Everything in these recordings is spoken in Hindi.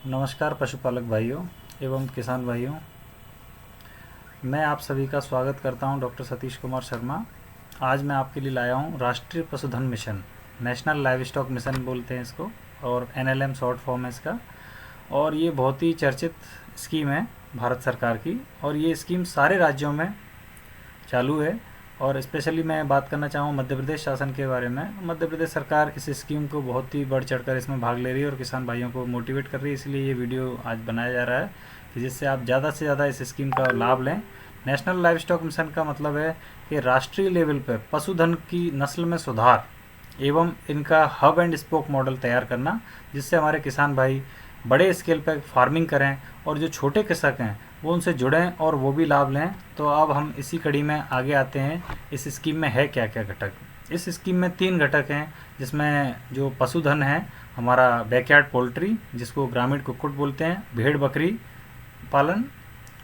नमस्कार पशुपालक भाइयों एवं किसान भाइयों। मैं आप सभी का स्वागत करता हूं, डॉक्टर सतीश कुमार शर्मा। आज मैं आपके लिए लाया हूं राष्ट्रीय पशुधन mission, national live stock mission बोलते हैं इसको, और एनएलएम शॉर्ट फॉर्म है इसका। और ये बहुत ही चर्चित स्कीम है भारत सरकार की, और ये स्कीम सारे राज्यों में चालू है। और स्पेशली मैं बात करना चाहूँ मध्य प्रदेश शासन के बारे में। मध्य प्रदेश सरकार इस स्कीम को बहुत ही बढ़ चढ़कर इसमें भाग ले रही है और किसान भाइयों को मोटिवेट कर रही है, इसलिए ये वीडियो आज बनाया जा रहा है कि जिससे आप ज़्यादा से ज़्यादा इस स्कीम का लाभ लें। नेशनल लाइव स्टॉक मिशन का मतलब है कि राष्ट्रीय लेवल पर पशुधन की नस्ल में सुधार एवं इनका हब एंड स्पोक मॉडल तैयार करना, जिससे हमारे किसान भाई बड़े स्केल पर फार्मिंग करें और जो छोटे कृषक हैं वो उनसे जुड़ें और वो भी लाभ लें। तो अब हम इसी कड़ी में आगे आते हैं। इस स्कीम में है क्या क्या घटक। इस स्कीम में 3 घटक हैं, जिसमें जो पशुधन है हमारा बैकयार्ड पोल्ट्री, जिसको ग्रामीण कुक्कुट बोलते हैं, भेड़ बकरी पालन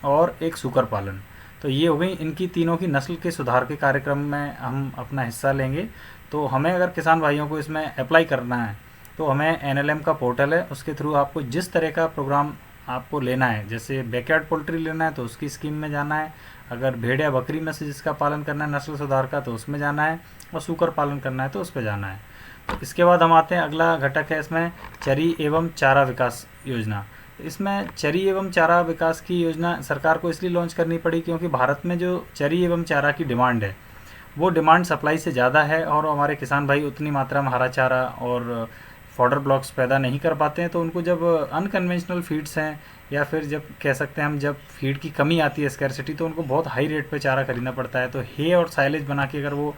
और एक सूकर पालन। तो ये हो गई इनकी तीनों की नस्ल के सुधार के कार्यक्रम में हम अपना हिस्सा लेंगे। तो हमें अगर किसान भाइयों को इसमें अप्लाई करना है तो हमें एनएलएम का पोर्टल है, उसके थ्रू आपको जिस तरह का प्रोग्राम आपको लेना है, जैसे बैकयार्ड पोल्ट्री लेना है तो उसकी स्कीम में जाना है, अगर भेड़ या बकरी में से जिसका पालन करना है नस्ल सुधार का तो उसमें जाना है, और सूकर पालन करना है तो उस पर जाना है। तो इसके बाद हम आते हैं, अगला घटक है इसमें चरी एवं चारा विकास योजना। इसमें चरी एवं चारा विकास की योजना सरकार को इसलिए लॉन्च करनी पड़ी क्योंकि भारत में जो चरी एवं चारा की डिमांड है वो डिमांड सप्लाई से ज़्यादा है, और हमारे किसान भाई उतनी मात्रा में हरा चारा और फॉडर ब्लॉक्स पैदा नहीं कर पाते हैं। तो उनको जब अनकन्वेंशनल फीड्स हैं, या फिर जब कह सकते हैं हम जब फीड की कमी आती है स्कैरसिटी, तो उनको बहुत हाई रेट पे चारा खरीदना पड़ता है। तो हे और साइलेज बना के अगर वो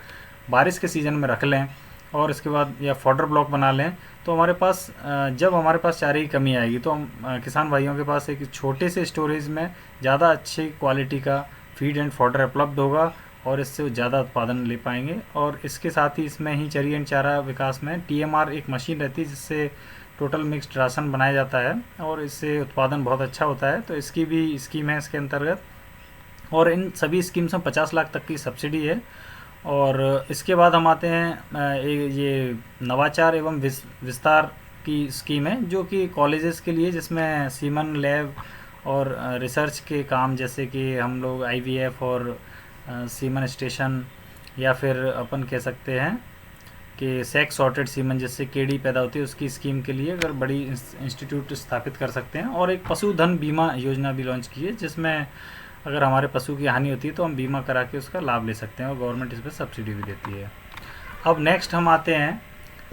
बारिश के सीज़न में रख लें और इसके बाद या फॉडर ब्लॉक बना लें, तो हमारे पास जब हमारे पास चारे की कमी आएगी तो हम किसान भाइयों के पास एक छोटे से स्टोरेज में ज़्यादा अच्छी क्वालिटी का फीड एंड फॉडर उपलब्ध होगा, और इससे ज़्यादा उत्पादन ले पाएंगे। और इसके साथ ही इसमें ही चरी एंड चारा विकास में टीएमआर एक मशीन रहती है, जिससे टोटल मिक्स्ड राशन बनाया जाता है और इससे उत्पादन बहुत अच्छा होता है। तो इसकी भी स्कीम है इसके अंतर्गत, और इन सभी स्कीम्स में 50 लाख तक की सब्सिडी है। और इसके बाद हम आते हैं ये नवाचार एवं विस्तार की स्कीम है, जो कि कॉलेजेस के लिए, जिसमें सीमन लैब और रिसर्च के काम, जैसे कि हम लोग आईवीएफ और सीमन स्टेशन, या फिर अपन कह सकते हैं कि सेक्स सॉर्टेड सीमन जिससे केड़ी पैदा होती है, उसकी स्कीम के लिए अगर बड़ी इंस्टीट्यूट स्थापित कर सकते हैं। और एक पशुधन बीमा योजना भी लॉन्च की है, जिसमें अगर हमारे पशु की हानि होती है तो हम बीमा करा के उसका लाभ ले सकते हैं, और गवर्नमेंट इस पर सब्सिडी भी देती है। अब नेक्स्ट हम आते हैं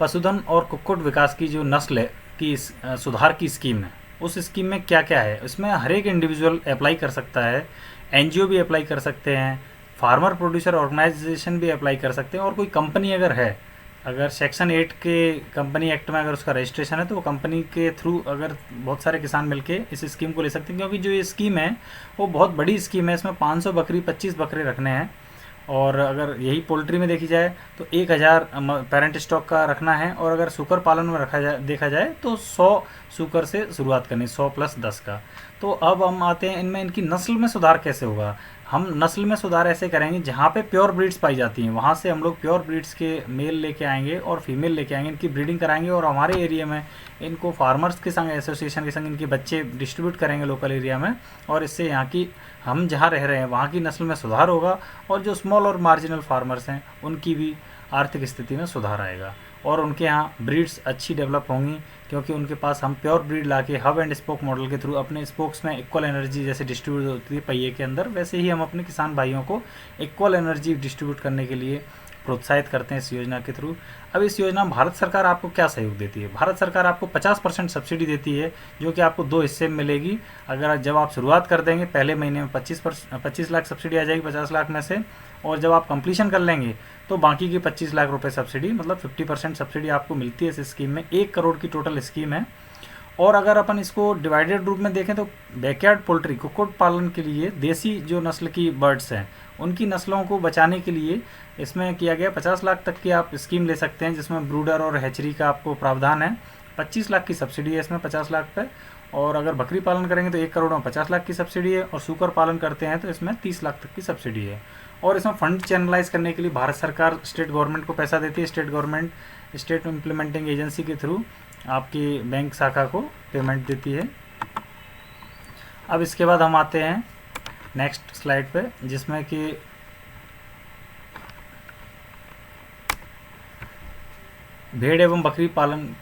पशुधन और कुक्कुट विकास की जो नस्ल की सुधार की स्कीम है, उस स्कीम में क्या क्या है। इसमें हर एक इंडिविजुअल अप्लाई कर सकता है, एनजीओ भी अप्लाई कर सकते हैं, फार्मर प्रोड्यूसर ऑर्गेनाइजेशन भी अप्लाई कर सकते हैं, और कोई कंपनी अगर है, अगर सेक्शन 8 के कंपनी एक्ट में अगर उसका रजिस्ट्रेशन है तो वो कंपनी के थ्रू अगर बहुत सारे किसान मिलके इस स्कीम को ले सकते हैं। क्योंकि जो ये स्कीम है वो बहुत बड़ी स्कीम है, इसमें 500 बकरी 25 बकरे रखने हैं, और अगर यही पोल्ट्री में देखी जाए तो 1000 पेरेंट स्टॉक का रखना है, और अगर सूकर पालन में रखा जाए देखा जाए तो 100 सूकर से शुरुआत करनी, 100 + 10 का। तो अब हम आते हैं इनमें इनकी नस्ल में सुधार कैसे होगा। हम नस्ल में सुधार ऐसे करेंगे, जहाँ पे प्योर ब्रीड्स पाई जाती हैं वहाँ से हम लोग प्योर ब्रीड्स के मेल लेके आएंगे और फीमेल लेके आएंगे, इनकी ब्रीडिंग कराएंगे, और हमारे एरिया में इनको फार्मर्स के संग, एसोसिएशन के संग इनके बच्चे डिस्ट्रीब्यूट करेंगे लोकल एरिया में, और इससे यहाँ की, हम जहाँ रह रहे हैं वहाँ की नस्ल में सुधार होगा, और जो स्मॉल और मार्जिनल फार्मर्स हैं उनकी भी आर्थिक स्थिति में सुधार आएगा, और उनके यहाँ ब्रीड्स अच्छी डेवलप होंगी, क्योंकि उनके पास हम प्योर ब्रीड लाके हब एंड स्पोक मॉडल के थ्रू अपने स्पोक्स में इक्वल एनर्जी जैसे डिस्ट्रीब्यूट होती है पहिए के अंदर, वैसे ही हम अपने किसान भाइयों को इक्वल एनर्जी डिस्ट्रीब्यूट करने के लिए प्रोत्साहित करते हैं इस योजना के थ्रू। अब इस योजना में भारत सरकार आपको क्या सहयोग देती है। भारत सरकार आपको 50% सब्सिडी देती है, जो कि आपको 2 हिस्से में मिलेगी। अगर जब आप शुरुआत कर देंगे पहले महीने में 25 लाख सब्सिडी आ जाएगी 50 लाख में से, और जब आप कंप्लीशन कर लेंगे तो बाकी की 25 लाख रुपए सब्सिडी, मतलब 50% सब्सिडी आपको मिलती है इस स्कीम में। 1 करोड़ की टोटल स्कीम है। और अगर अपन इसको डिवाइडेड रूप में देखें तो बैकयार्ड पोल्ट्री कुक्कुट पालन के लिए देसी जो नस्ल की बर्ड्स हैं उनकी नस्लों को बचाने के लिए इसमें किया गया 50 लाख तक की आप स्कीम ले सकते हैं, जिसमें ब्रूडर और हैचरी का आपको प्रावधान है। 25 लाख की सब्सिडी है इसमें 50 लाख पे, और अगर बकरी पालन करेंगे तो 1 करोड़ में 50 लाख की सब्सिडी है, और सूकर पालन करते हैं तो इसमें 30 लाख तक की सब्सिडी है। और इसमें फंड चैनलाइज करने के लिए भारत सरकार स्टेट गवर्नमेंट को पैसा देती है, state government state implementing agency के थ्रू। आपकी बैंक शाखा को पेमेंट देती है। अब इसके बाद हम आते हैं नेक्स्ट स्लाइड पे, जिसमें कि भेड़ एवं बकरी पालन